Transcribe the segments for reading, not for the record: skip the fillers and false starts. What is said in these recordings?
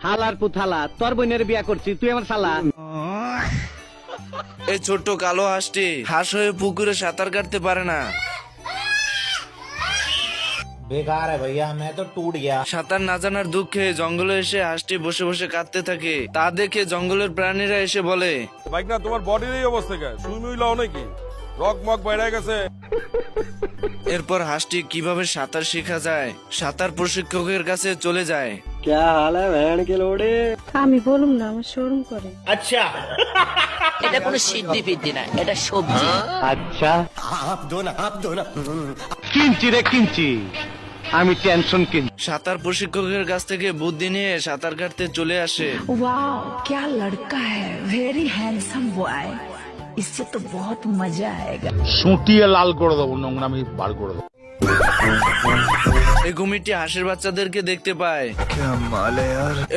হালার পুথালা, তোর বোনের বিয়া করছি, তুই আমার শালা। এই ছোট্ট কালো হাঁসটি হাঁস হয়ে পুকুরে সাঁতার কাটতে পারে না। बेकार है भैया, मैं तो टूट गया। সাঁতার না জানার দুঃখে জঙ্গলে এসে হাঁসটি বসে বসে কাঁদতে থাকে। তা দেখে জঙ্গলের প্রাণীরা এসে বলে, বাইক না তোমার বডির এই অবস্থা কে? সুইমুই লাও নাকি? রক মক বাইরে গেছে। এরপর হাঁসটি কিভাবে সাঁতার শেখা যায় সাঁতার প্রশিক্ষকের কাছে চলে যায়। আমি বলুম না, আমার শোরুম করে। এটা কোনো সিদ্ধি ফিদ্ধি না, এটা সবজি। আচ্ছা কিনছি রে কিনছি, আমি টেনশন কিনছি। সাঁতার প্রশিক্ষকের কাছ থেকে বুদ্ধি নিয়ে সাঁতার কাটতে চলে আসে। वाओ क्या लड़का है, वेरी हैंडसम बॉय, इससे तो बहुत मजा आएगा। সুটিয়ে লাল করে দেবো, নোংরামি বার করে দেবো। এই কুমিরটি হাঁসের বাচ্চাদেরকে দেখতে পায়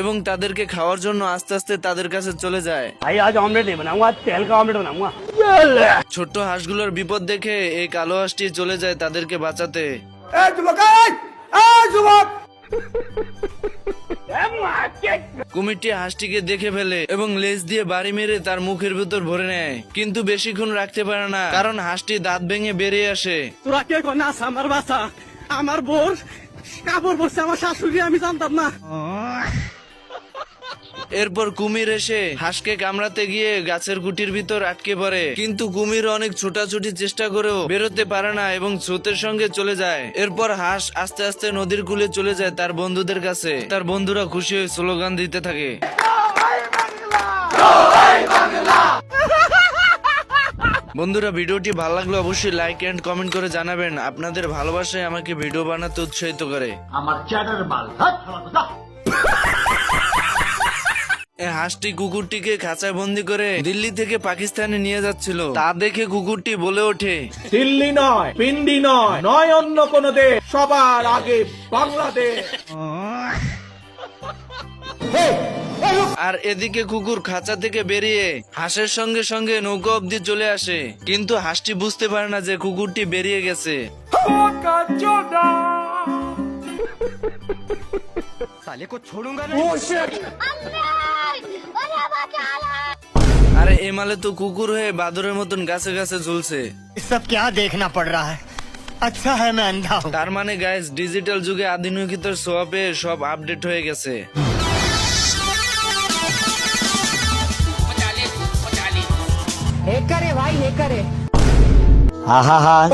এবং তাদেরকে খাওয়ার জন্য আস্তে আস্তে তাদের কাছে চলে যায়। ছোট্ট হাঁসগুলোর বিপদ দেখে এই কালো হাঁসটি চলে যায় তাদেরকে বাঁচাতে। কুমিরটি হাঁসটিকে দেখে ফেলে এবং লেজ দিয়ে বাড়ি মেরে তার মুখের ভিতর ভরে নেয়, কিন্তু বেশিক্ষণ রাখতে পারে না কারণ হাঁসটি দাঁত ভেঙে বেরিয়ে আসে। তোরা কে নাস আমার বাসা, আমার বোর কাপড় পরছে আমার শাশুড়ি, আমি জানতাম না। এরপর কুমির এসে হাঁসকে কামড়াতে গিয়ে গাছের গুটির ভিতর আটকে পড়ে, কিন্তু কুমির অনেক ছোটাছুটির চেষ্টা করেও বেরোতে পারে না এবং স্রোতের সঙ্গে চলে যায়। এরপর হাঁস আস্তে আস্তে নদীর কূলে চলে যায় তার বন্ধুদের কাছে। তার বন্ধুরা খুশি হয়ে স্লোগান দিতে থাকে। বন্ধুরা, ভিডিওটি ভালো লাগলে অবশ্যই লাইক এন্ড কমেন্ট করে জানাবেন। আপনাদের ভালোবাসায় আমাকে ভিডিও বানাতে উৎসাহিত করে। এই হাঁসটি কুকুরটিকে খাঁচায় বন্দি করে দিল্লি থেকে পাকিস্তানে নিয়ে যাচ্ছিল। তা দেখে কুকুরটি বলে ওঠে, दिल्ली नয়, पिंडी নয়, নয় অন্য কোন দেশ, সবার আগে বাংলাদেশ। আর এদিকে কুকুর খাঁচা থেকে বেরিয়ে হাঁসের সঙ্গে সঙ্গে নৌকা অব্দি চলে আসে, কিন্তু হাঁসটি বুঝতে পারে না যে কুকুরটি বেরিয়ে গেছে। আরে এমালে তো কুকুর হয়ে বাদরের মতন গাছে গাছে ঝুলছে। सब क्या देखना पड़ रहा है? अच्छा है मैं अंधा हूँ। তার মানে গাইস, ডিজিটাল যুগে আধুনিকতার ছোঁয়া পেয়ে সব আপডেট হয়ে গেছে। हेकर है भाई, हेकर है। हाँ हाँ हाँ